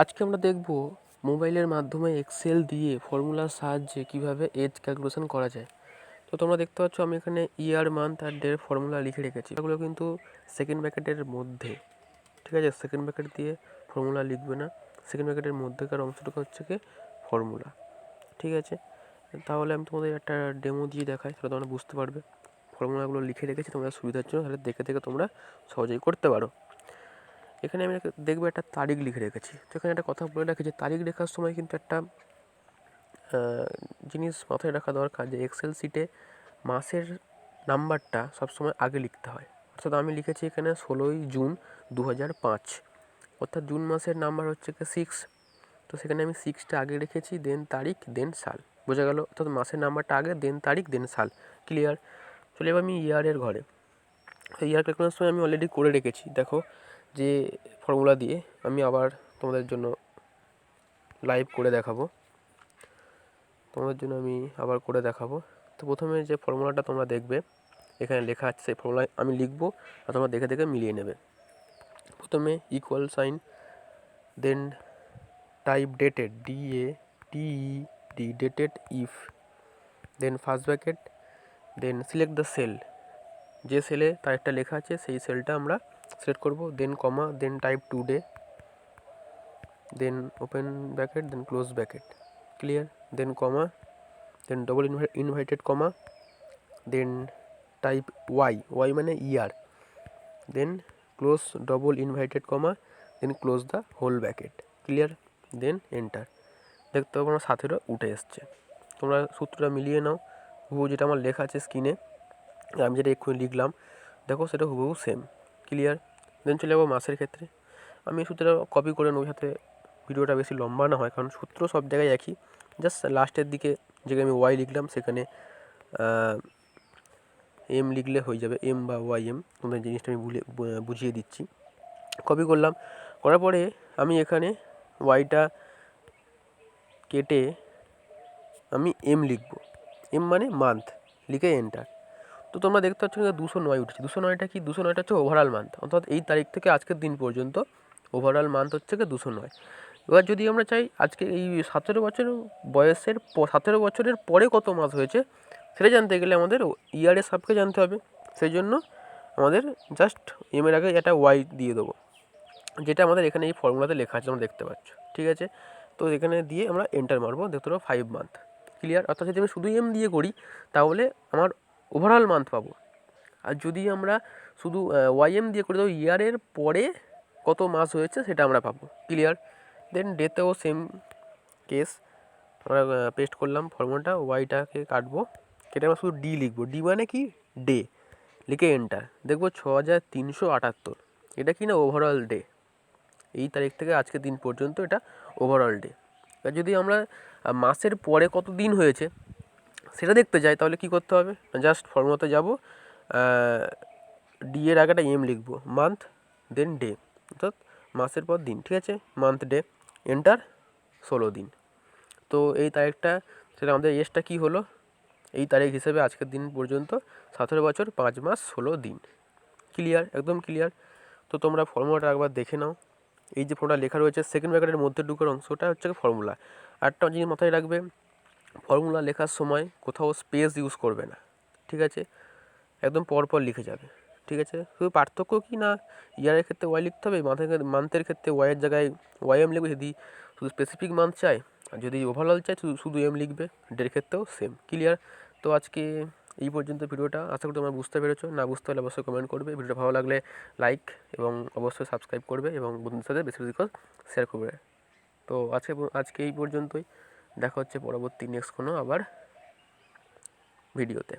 আজকে আমরা দেখব মোবাইলের মাধ্যমে এক্সেল দিয়ে ফর্মুলার সাহায্যে কিভাবে এজ ক্যালকুলেশন করা যায়। তো তোমরা দেখতে পাচ্ছ আমি এখানে ইয়ার, মান্থ আর ডের ফর্মুলা লিখে রেখেছি। এগুলো কিন্তু সেকেন্ড ব্র্যাকেটের মধ্যে, ঠিক আছে? সেকেন্ড ব্র্যাকেট দিয়ে ফর্মুলা লিখবে না, সেকেন্ড ব্র্যাকেটের মধ্যেকার অংশটুকু হচ্ছে কি ফর্মুলা, ঠিক আছে? তাহলে আমি তোমাদের একটা ডেমো দিয়ে দেখাই, তাহলে তোমরা বুঝতে পারবে। ফর্মুলাগুলো লিখে রেখেছি তোমাদের সুবিধার জন্য, তাহলে দেখে দেখে তোমরা সহজেই করতে পারো। এখানে আমি দেখবে একটা তারিখ লিখে রেখেছি। তো এখানে একটা কথা বলে রাখি যে তারিখ লেখার সময় কিন্তু একটা জিনিস মাথায় রাখা দরকার, যে এক্সেল শিটে মাসের নাম্বারটা সবসময় আগে লিখতে হয়। অর্থাৎ আমি লিখেছি এখানে 16ই জুন 2005, অর্থাৎ জুন মাসের নাম্বার হচ্ছে কি 6। তো সেখানে আমি 6টা আগে রেখেছি, দেন তারিখ, দেন সাল। বোঝা গেল? অর্থাৎ মাসের নাম্বারটা আগে, দেন তারিখ, দেন সাল। ক্লিয়ার? চলে এবার আমি ইয়ারের ঘরে। ইয়ার ক্যালকুলেশনের সময় আমি অলরেডি করে রেখেছি, দেখো যে ফর্মুলা দিয়ে আমি আবার তোমাদের জন্য লাইভ করে দেখাবো। তো প্রথমে যে ফর্মুলাটা তোমরা দেখবে এখানে লেখা আছে, সেই ফর্মুলা আমি লিখবো আর তোমরা দেখে দেখে মিলিয়ে নেবে। প্রথমে equal sign, then type dated, DATED, dated if, then first bracket, then select the cell, যে সেলে তারিখটা লেখা আছে সেই সেলটা আমরা সিলেক্ট করব, then comma, then type today, then open bracket, then close bracket. Clear? Then comma, then double inverted comma, then type Y মানে year, then close double inverted comma, then close the whole bracket. Clear? Then enter. দেখতে পাবো আমার 17 উঠে এসছে। তোমরা সূত্রটা মিলিয়ে নাও, হুবহু যেটা আমার লেখা আছে স্ক্রিনে, আমি যেটা এক্ষুনি লিখলাম, দেখো সেটা হুবহু সেম। ক্লিয়ার? দেন চলে যাবো মাসের ক্ষেত্রে। আমি সূত্রটা কপি করে নেব যাতে ভিডিওটা বেশি লম্বা না হয়, কারণ সূত্র সব জায়গায় একই। জাস্ট লাস্টের দিকে যেখানে আমি ওয়াই লিখলাম সেখানে এম লিখলে হয়ে যাবে, এম বা ওয়াই এম। তোমাদের জিনিসটা আমি বুঝিয়ে দিচ্ছি। কপি করলাম, করার পরে আমি এখানে ওয়াইটা কেটে আমি এম লিখব, এম মানে মান্থ, লিখে এন্টার। তো তোমরা দেখতে পাচ্ছ 209 উঠছে। 209টা কি? 209টা হচ্ছে ওভারঅল মান্থ, অর্থাৎ এই তারিখ থেকে আজকের দিন পর্যন্ত ওভারঅল মান্থ হচ্ছে কি 209। এবার যদি আমরা চাই আজকে এই 17 বছর বয়সের 17 বছরের পরে কত মাস হয়েছে সেটা জানতে গেলে আমাদের ইয়ারের সাপেক্ষে জানতে হবে। সেই জন্য আমাদের জাস্ট এমের আগে একটা ওয়াই দিয়ে দেবো, যেটা আমাদের এখানে এই ফর্মুলাতে লেখা আছে, তোমরা দেখতে পাচ্ছ। ঠিক আছে? তো এখানে দিয়ে আমরা এন্টার মারবো, দেখতে পাবো 5 মান্থ। ক্লিয়ার? অর্থাৎ যদি আমি শুধু এম দিয়ে করি তাহলে আমার ওভারঅল মান্থ পাবো। আর যদি আমরা শুধু ওয়াইএম দিয়ে করে দেবো, ইয়ারের পরে কত মাস হয়েছে সেটা আমরা পাবো। ক্লিয়ার? দেন ডেতেও সেম কেস, আমরা পেস্ট করলাম ফর্মুলাটা, ওয়াইটাকে কাটবো, কেটে আমরা শুধু ডি লিখবো। ডি মানে কি? ডে। লিখে এন্টার। দেখবো 6378, এটা কি না ওভারঅল ডে। এই তারিখ থেকে আজকের দিন পর্যন্ত এটা ওভারঅল ডে। আর যদি আমরা মাসের পরে কত দিন হয়েছে সেটা দেখতে চাই তাহলে কি করতে হবে? জাস্ট ফর্মুলাতে যাব, ডি এর আগে একটা এম লিখবো, মান্থ, দেন ডে, অর্থাৎ মাসের পর দিন। ঠিক আছে? মান্থ, ডে, এন্টার, 16 দিন। তো এই তারিখটা, সেটা আমাদের এজটা কী হলো এই তারিখ হিসেবে আজকের দিন পর্যন্ত 17 বছর 5 মাস 16 দিন। ক্লিয়ার? একদম ক্লিয়ার। তো তোমরা ফর্মুলাটা একবার দেখে নাও। এই যে ফর্মুলা লেখা রয়েছে সেকেন্ড ব্র্যাকেটের মধ্যে ঢুকার অংশটা হচ্ছে ফর্মুলা। আরেকটা জিনিস মাথায় রাখবে, ফর্মুলা লেখার সময় কোথাও স্পেস ইউজ করবে না। ঠিক আছে? একদম পরপর লিখে যাবে। ঠিক আছে? শুধু পার্থক্য কি না, ইয়ারের ক্ষেত্রে ওয়াই লিখতে হবে, মান্থের ক্ষেত্রে ওয়াইয়ের জায়গায় ওয়াই এম লিখবে যদি শুধু স্পেসিফিক মান্থ চাই, আর যদি ওভারঅল চাই শুধু এম লিখবে। ডের ক্ষেত্রেও সেম। ক্লিয়ার? তো আজকে এই পর্যন্ত ভিডিওটা, আশা করি তোমরা বুঝতে পেরেছো। না বুঝতে হলে অবশ্যই কমেন্ট করবে। ভিডিওটা ভালো লাগলে লাইক এবং অবশ্যই সাবস্ক্রাইব করবে এবং বন্ধুদের সাথে বেশি বেশি করে শেয়ার করবে। তো আজকে এই পর্যন্তই। দেখা হচ্ছে পরবর্তী নেক্সট কোনো আবার ভিডিওতে।